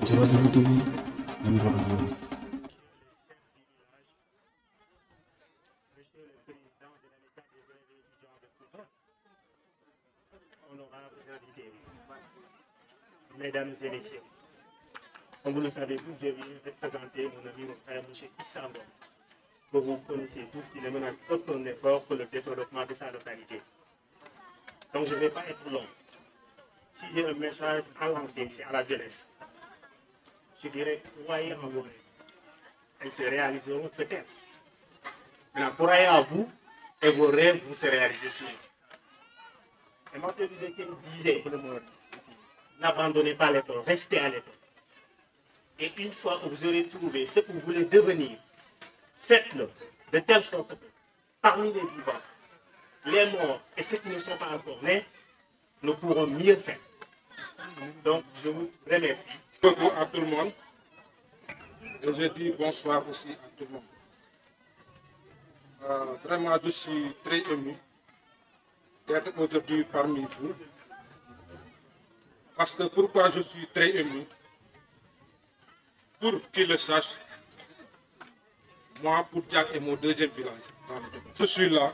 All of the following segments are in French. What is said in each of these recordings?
Djawaziri TV, ami journaliste. Honorables invités, mesdames et messieurs, comme vous le savez tous, je viens de présenter mon ami, mon frère, M. Issa Mbom, que vous connaissez tous, qui ne menacent aucun effort pour le développement de sa localité. Donc je ne vais pas être long. Si j'ai un message à lancer, c'est à la jeunesse. Je dirais, croyez en vos rêves. Elles se réaliseront peut-être. Maintenant, croyez en vous et vos rêves vont se réaliser sur vous. Et Martin Luther King disait pour le monde, n'abandonnez pas l'école, restez à l'école. Et une fois que vous aurez trouvé ce que vous voulez devenir, faites-le de telle sorte que parmi les vivants, les morts et ceux qui ne sont pas encore nés, nous pourrons mieux faire. Donc, je vous remercie. Bonjour à tout le monde. Et je dis bonsoir aussi à tout le monde. Vraiment, je suis très ému d'être aujourd'hui parmi vous. Parce que pourquoi je suis très ému? Pour qu'ils le sachent, moi, Poudjak est mon deuxième village dans le département. Je suis là.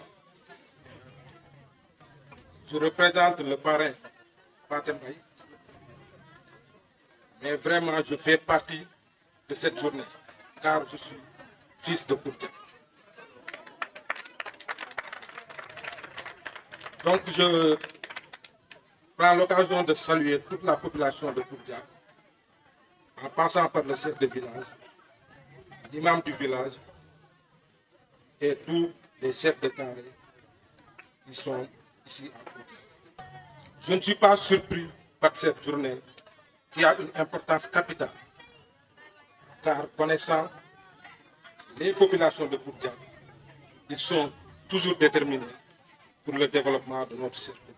Je représente le parrain Patembaï. Mais vraiment, je fais partie de cette journée, car je suis fils de Poudjak. Donc, je prends l'occasion de saluer toute la population de Poudjak, en passant par le chef de village, l'imam du village et tous les chefs de carré qui sont ici à Poudjak. Je ne suis pas surpris par cette journée qui a une importance capitale, car connaissant les populations de Poudjak, ils sont toujours déterminés pour le développement de notre circuit.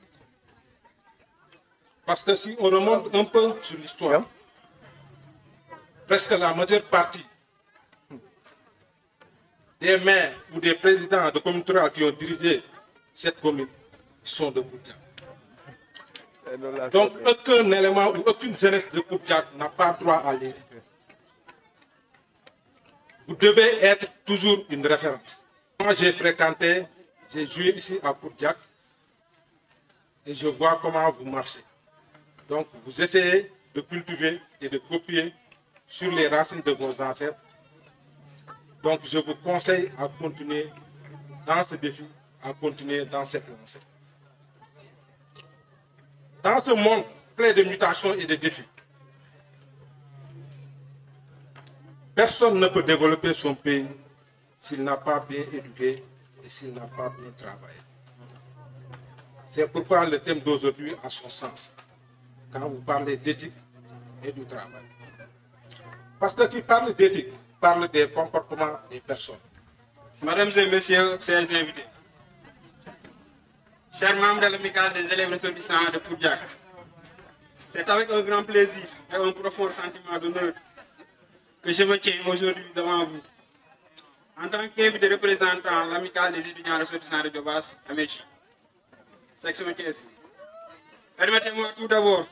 Parce que si on remonte un peu sur l'histoire, presque la majeure partie des maires ou des présidents de communes rurales qui ont dirigé cette commune sont de Poudjak. Donc, aucun élément ou aucune jeunesse de Poudjak n'a pas droit à l'erreur. Vous devez être toujours une référence. Moi, j'ai fréquenté, j'ai joué ici à Poudjak et je vois comment vous marchez. Donc, vous essayez de cultiver et de copier sur les racines de vos ancêtres. Donc, je vous conseille à continuer dans ce défi, à continuer dans cette lancée. Dans ce monde plein de mutations et de défis, personne ne peut développer son pays s'il n'a pas bien éduqué et s'il n'a pas bien travaillé. C'est pourquoi le thème d'aujourd'hui a son sens, quand vous parlez d'éthique et du travail. Parce que qui parle d'éthique parle des comportements des personnes. Mesdames et messieurs, chers invités, chers membres de l'amicale des élèves ressortissants de Poudjak, c'est avec un grand plaisir et un profond sentiment d'honneur que je me tiens aujourd'hui devant vous. En tant qu'invité représentant l'amicale des étudiants ressortissants de Djobas, Amechi, section Thiès. Permettez-moi tout d'abord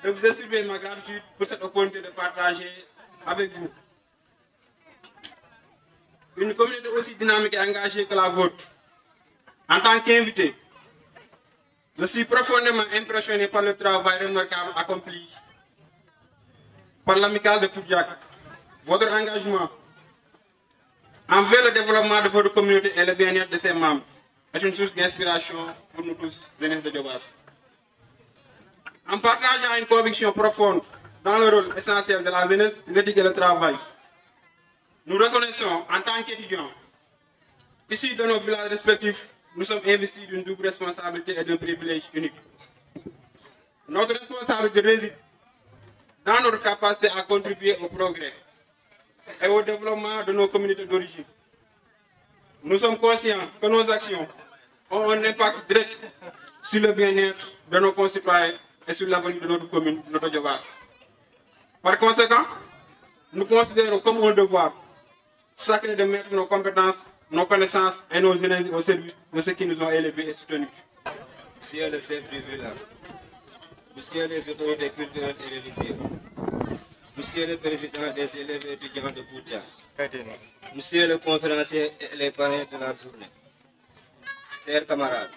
de vous exprimer ma gratitude pour cette opportunité de partager avec vous une communauté aussi dynamique et engagée que la vôtre. En tant qu'invité, je suis profondément impressionné par le travail remarquable accompli par l'amicale de Poudjak. Votre engagement envers le développement de votre communauté et le bien-être de ses membres est une source d'inspiration pour nous tous, jeunesse de Djobas. En partageant une conviction profonde dans le rôle essentiel de la jeunesse, l'éthique et le travail, nous reconnaissons en tant qu'étudiants, issus de nos villages respectifs, nous sommes investis d'une double responsabilité et d'un privilège unique. Notre responsabilité réside dans notre capacité à contribuer au progrès et au développement de nos communautés d'origine. Nous sommes conscients que nos actions ont un impact direct sur le bien-être de nos concitoyens et sur l'avenir de notre commune, notre Djobas. Par conséquent, nous considérons comme un devoir sacré de mettre nos compétences, nos connaissances et nos énergies au service de ceux qui nous ont élevés et soutenus. Monsieur le chef du village, monsieur les autorités culturelles et religieuses, Monsieur le Président des élèves et étudiants de Boudja, Monsieur le conférencier et les parrains de la journée, chers camarades,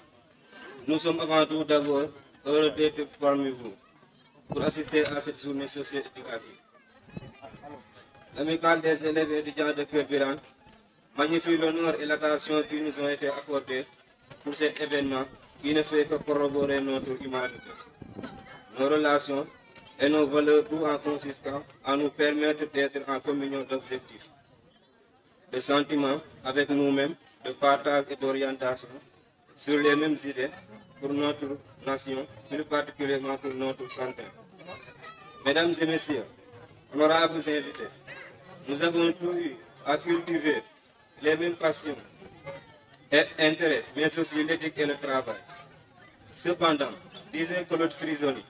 nous sommes avant tout d'abord heureux d'être parmi vous pour assister à cette journée socio-éducative. L'amicale des élèves et étudiants de Keur Birane magnifie l'honneur et l'attention qui nous ont été accordés pour cet événement qui ne fait que corroborer notre humanité, nos relations et nos valeurs, tout en consistant à nous permettre d'être en communion d'objectifs, de sentiments avec nous-mêmes, de partage et d'orientation sur les mêmes idées pour notre nation, plus particulièrement pour notre santé. Mesdames et messieurs, honorables invités, nous avons tous eu à cultiver les mêmes passions et intérêts, mais aussi l'éthique et le travail. Cependant, disait Claude Frisoni,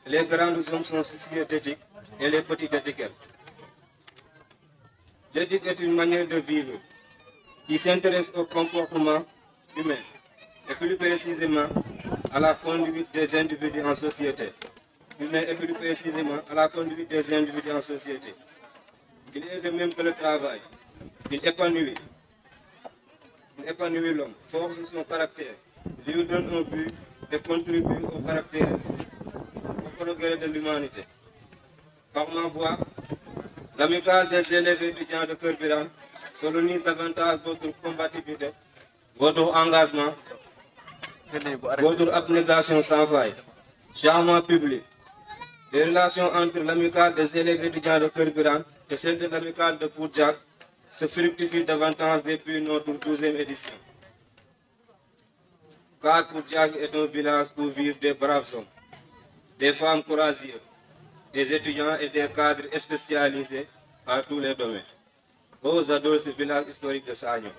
les grands hommes sont soucieux d'éthique et les petits d'étiquette. L'éthique est une manière de vivre qui s'intéresse au comportement humain et plus précisément à la conduite des individus en société. Et plus précisément à la conduite des individus en société. Il est de même que le travail. Il épanouit l'homme, force son caractère, lui donne un but et contribue au caractère, au progrès de l'humanité. Par ma voix, l'amicale des élèves et étudiants de Keur Birane solennise davantage votre combativité, votre engagement, votre abnégation sans faille, charmant public. Les relations entre l'amicale des élèves et étudiants de Keur Birane et celle de l'amicale de Boudja se fructifient davantage depuis notre 12e édition. Car Boudja est un village où vivent des braves hommes, des femmes courageuses, des étudiants et des cadres spécialisés à tous les domaines. Oh, j'adore ce village historique de Sagnon.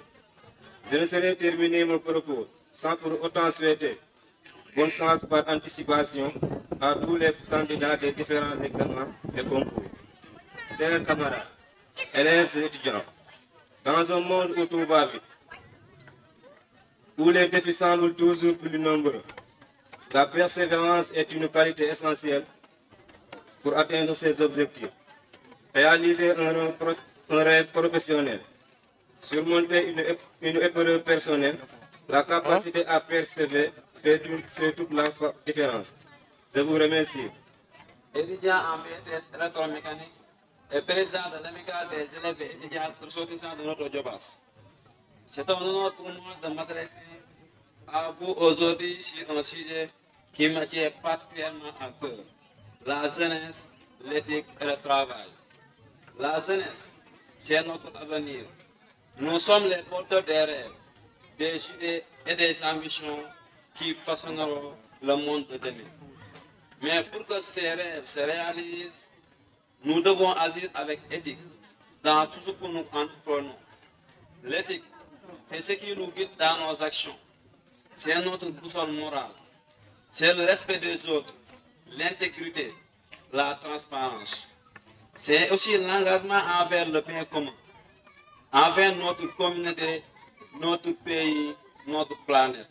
Je ne saurais terminer mon propos sans pour autant souhaiter bonne chance par anticipation à tous les candidats des différents examens et concours. Chers camarades, élèves et étudiants, dans un monde où tout va vite, où les défis semblent toujours plus nombreux, la persévérance est une qualité essentielle pour atteindre ses objectifs. Réaliser un rêve professionnel, surmonter une épreuve personnelle, la capacité à persévérer fait toute la différence. Je vous remercie. Étudiant en BTS électromécanique et président de l'amicale des élèves et étudiants ressortissants de notre Djobas. C'est un honneur pour moi de m'adresser à vous aujourd'hui sur un sujet qui me tient particulièrement à cœur, la jeunesse, l'éthique et le travail. La jeunesse, c'est notre avenir. Nous sommes les porteurs des rêves, des idées et des ambitions qui façonneront le monde de demain. Mais pour que ces rêves se réalisent, nous devons agir avec éthique dans tout ce que nous entreprenons. L'éthique, c'est ce qui nous guide dans nos actions. C'est notre boussole morale. C'est le respect des autres, l'intégrité, la transparence. C'est aussi l'engagement envers le bien commun, envers notre communauté, notre pays, notre planète.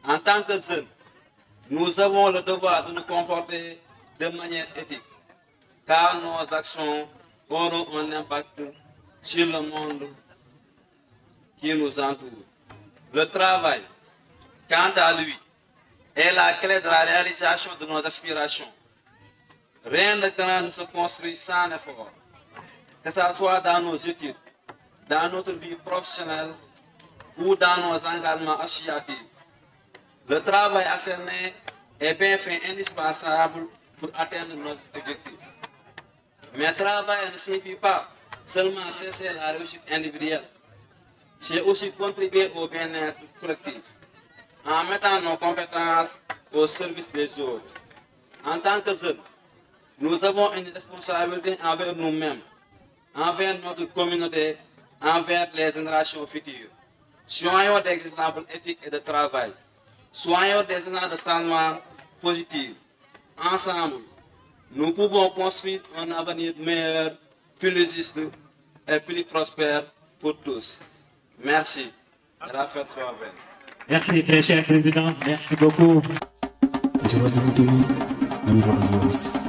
En tant que jeunes, nous avons le devoir de nous comporter de manière éthique, car nos actions auront un impact sur le monde qui nous entoure. Le travail, quant à lui, est la clé de la réalisation de nos aspirations. Rien de grand ne se construit sans effort, que ce soit dans nos études, dans notre vie professionnelle ou dans nos engagements associatifs. Le travail acharné est bien fait indispensable pour atteindre nos objectifs. Mais travail ne signifie pas seulement cesser la réussite individuelle, c'est aussi contribuer au bien-être collectif, en mettant nos compétences au service des autres. En tant que jeunes, nous avons une responsabilité envers nous-mêmes, envers notre communauté, envers les générations futures. Soyons des exemples éthiques et de travail. Soyons des agents de changement positif. Ensemble, nous pouvons construire un avenir meilleur, plus juste et plus prospère pour tous. Merci. Rafet Soaven. Merci, très cher président. Merci beaucoup. Je vous invite,